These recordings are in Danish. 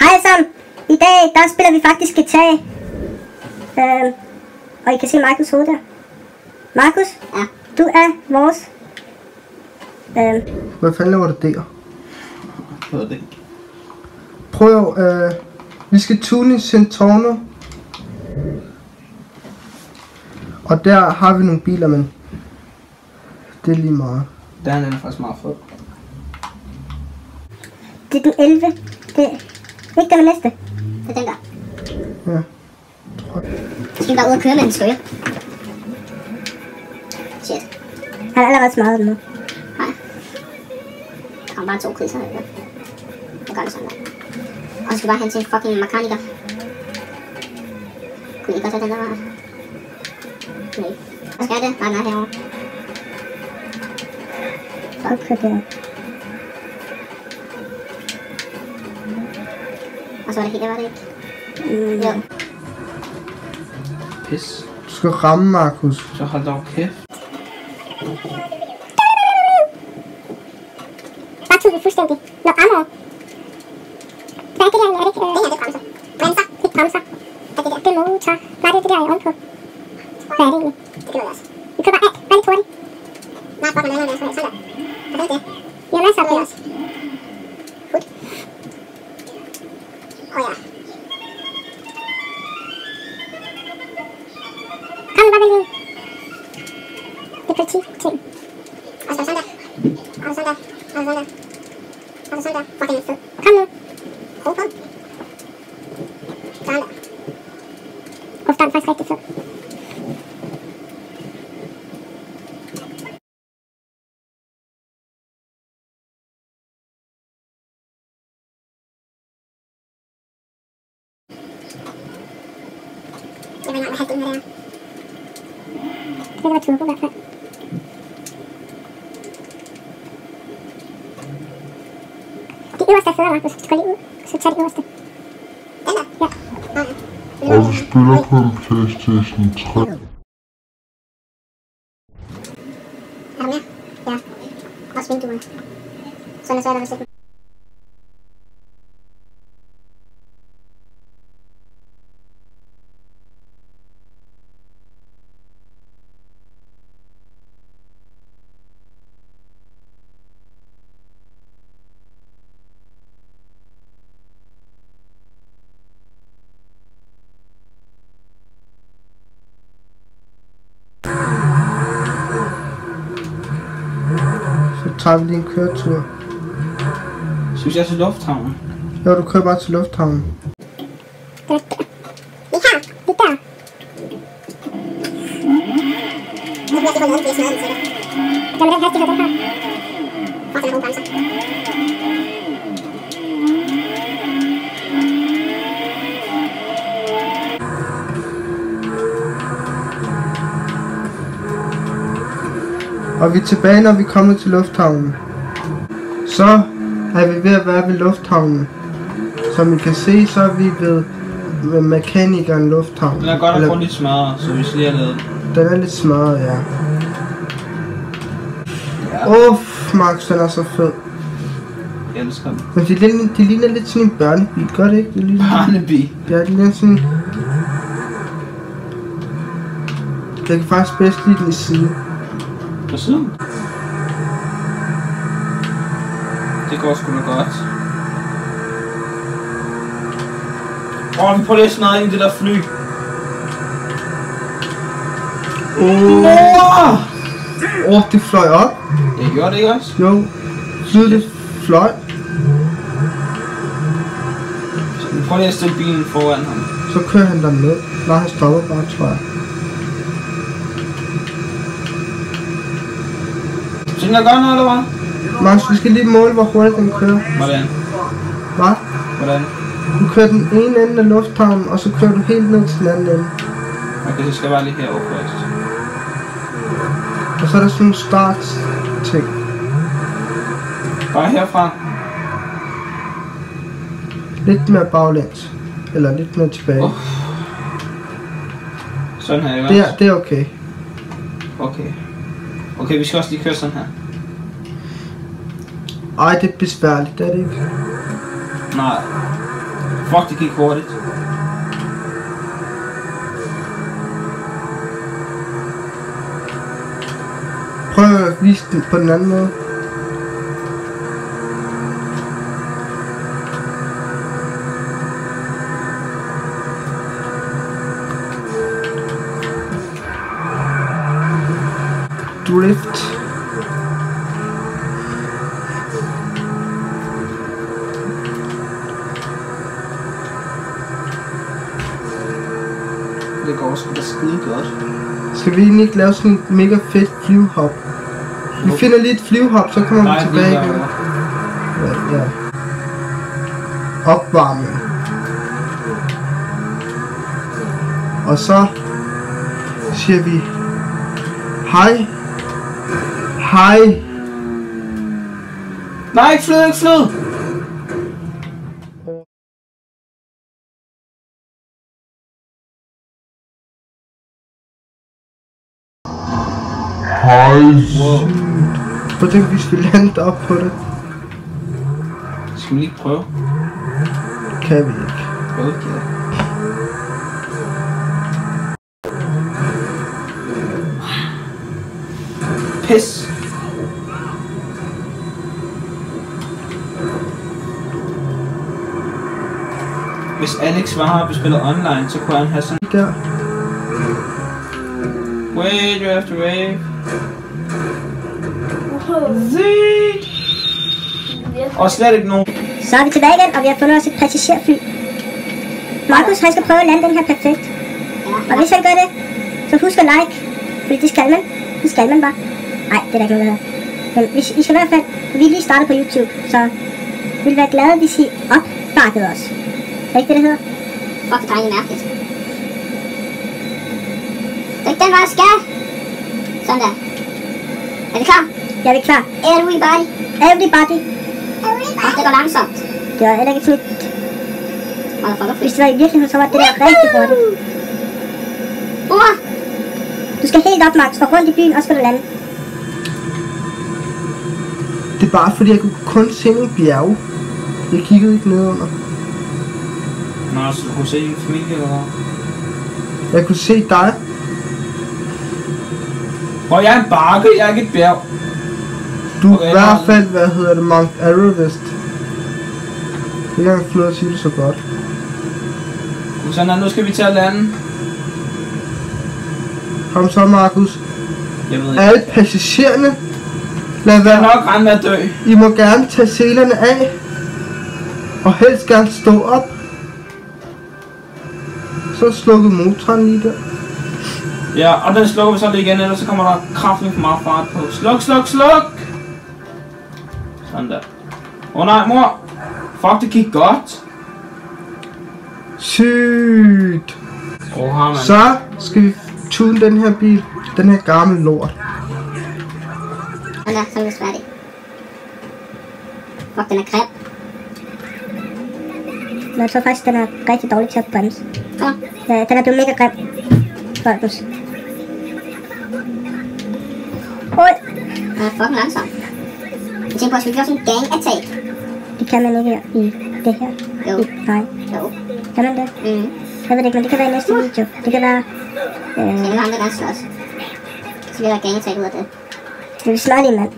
Hej alle sammen. I dag, der spiller vi faktisk GTA. Og I kan se Markus hoved der. Markus? Ja. Du er vores... Hvad fanden laver du der? Hvad er det? Prøv, vi skal tune i Centorno. Og der har vi nogle biler, men det er lige meget. Der er faktisk meget fed. Det er den 11. Det er ikke den næste. Det er den der. Ja. Så skal vi bare ud og køre med den skøje. Shit. Han er allerede smadret den nu. Nej. Der kommer bare 2 kriser her. Nu gør det sådan der. Og så skal vi bare hen til en fucking mekaniker. Kunne I ikke godt tage den der vej? Nej. Hvad skal det? Nej, den er herovre. Fuck det. Og så var det helt, var det ikke? Jo. Pis. Du skal ramme, Markus. Så hold dog kæft. Bare tog vi fuldstændig. Nå, ammo. Hvad er det der? Er det ikke? Det her, det er bremser. Bremser? Ikke bremser. Er det der? Det er motor. Nej, det er det der, jeg er ovenpå. Hvad er det egentlig? Det kan også. Vi køber alt. Bare lidt hurtigt. Nej, fuck, man lader det sådan der. Hvad er det? Vi har masser af penge. Hud. Åh ja. Kom nu bare vel ind. Det er politi-ting. Og så sådan der. Og sådan der. Og sådan der. Og sådan der. Fucking fed. Kom nu. Kom. Sådan der. Uff, den er faktisk rigtig fed. Jeg vil nok have den her der. Det var turbo i hvert fald. De øverste er federe, Markus. Du skal lige ud. Så tag de øverste. Den der? Ja. Og du spiller på en PlayStation 3. Er der mere? Ja. Også vinduerne. Sådan så er der vist ikke. Så tager vi lige en køretur. Synes jeg til lufthavnen? Jo, du kører bare til lufthavnen. Det er der. Lige her. Lige der. Nu bliver det holdt nede, fordi jeg smadrer den sikkert. Hvad med den hastighed, den her? Fuck, den er gode bremser. Og vi er tilbage, når vi kommer til lufthavnen. Så er vi ved at være ved lufthavnen. Som I kan se, så er vi ved mekanikeren lufthavn. Den er godt at få lidt smadret, så vi lige har lavet den. Den er lidt smadret, ja. Uff, Max, den er så fed. Jeg elsker den. Men de ligner lidt sådan en børnebil, gør det ikke? Børnebil? Ja, det ligner sådan... Jeg kan faktisk bedst lide den i side. På siden? Det går sgu da godt. Vi prøver lige at smadre ind i det der fly. Det fløj op. Det gjorde det ikke også? Jo, det fløj. Så vi prøver lige at stille bilen foran ham. Så kører han der ned. Nej, han stopper bare, tror jeg. Så den er godt noget, eller hvad? Max, vi skal lige måle, hvor hurtigt den kører. Hvordan? Hvad? Hvordan? Du kører den ene ende af lufthavnen, og så kører du helt ned til den anden ende. Okay, så skal jeg bare lige herover først. Og så er der sådan en start-ting. Bare herfra. Lidt mere baglæns. Eller lidt mere tilbage. Sådan her, ikke også? Det er okay. Okay. Okay, vi skal også lige køre sådan her. Ej, det er besværligt, det er det ikke? Nej. Fuck, det gik hurtigt. Prøv at vise den på den anden måde. Drift. Det går sgu da skide godt. Skal vi egentlig ikke lave sådan et mega fedt flyvehop? Vi finder lige et flyvehop, så kommer vi tilbage igen. Ja. Opvarmning. Og så siger vi hej. Hej. Nej, ikke flød, ikke flød! Hej. Wow. Prøv at tænke, hvis vi lander op på det. Skal vi lige prøve? Kan vi ikke. Okay. Pis. Hvis Alex var her og vi spiller online, så kunne han have sådan... Der. Wait, you have to wave. Og slet ikke nogen. Så er vi tilbage igen, og vi har fundet os et passagerfly. Markus, han skal prøve at lande den her perfekt. Og hvis han gør det, så husk at like. Fordi det skal man. Det skal man bare. Nej, det er der ikke noget, der hedder. Men hvis I skal i hvert fald, vi er lige startet på YouTube, så vil være glade, hvis I opbakkede os. Er ikke det, det hedder? Fuck, det er egentlig mærkeligt. Det er ikke den vej, jeg skal. Sådan der. Er vi klar? Ja, vi er klar. Everybody. Everybody. Fuck, det går langsomt. Det var heller ikke sådan. Motherfucker, Hvis det var i virkeligheden, så var det der rigtig hurtigt. Du skal helt op, Max, og rundt i byen, og så skal du lande. Det er bare fordi, jeg kunne kun se nogle bjerge. Jeg kiggede ikke ned under. Nå, så du kunne se din familie eller hvad? Jeg kunne se dig. Og jeg er en bakke, jeg er ikke et bjerg. Du Okay, i hvert fald, hvad hedder det, Mount Everest. Det kan jeg få lov at sige det så godt. Sådan, nu skal vi til at lande. Kom så, Markus. Jeg ved ikke. Alle passagererne, lad Jeg er være. nok rende med at dø. I må gerne tage selerne af. Og helst gerne stå op. Så slukkede motoren lige der. Ja, og den slukker vi så lige igen, ellers så kommer der kraftigt for meget fart på. Sluk, sluk, sluk! Sådan der. Nej, mor! Fuck, det gik godt. Sygt. Man. Så skal vi tune den her bil. Den her gamle lort. Sådan der, så er vi færdige. Fuck, den er grim. Men jeg tror faktisk, den er rigtig dårlig til at bremse. Ja. Den er blevet mega grim. Folkens. Oj! Den er fucking langsom. Jeg tænker på, at vi gør sådan en gang attack. Det kan man ikke i det her. Jo. Nej. Jo. Kan man det? Jeg ved det ikke, men det kan være i næste video. Det kan være... Jeg vil ham, der gerne slås. Så bliver der gang attack ud af det. Det vil slå lige, mand.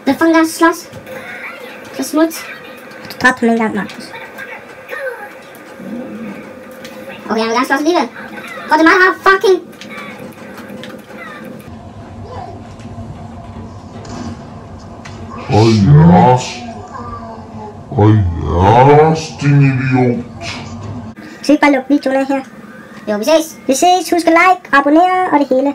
Hvad fucking gerne slås? Så smut. Du dræbte ham en gang, Markus. Okay, jeg vil gerne slås alligevel. Hvor det er meget rart, fucking... Din idiot. Så vi ikke bare lukke videoen af her. Jo, vi ses. Vi ses. Husk at like, abonnere og det hele.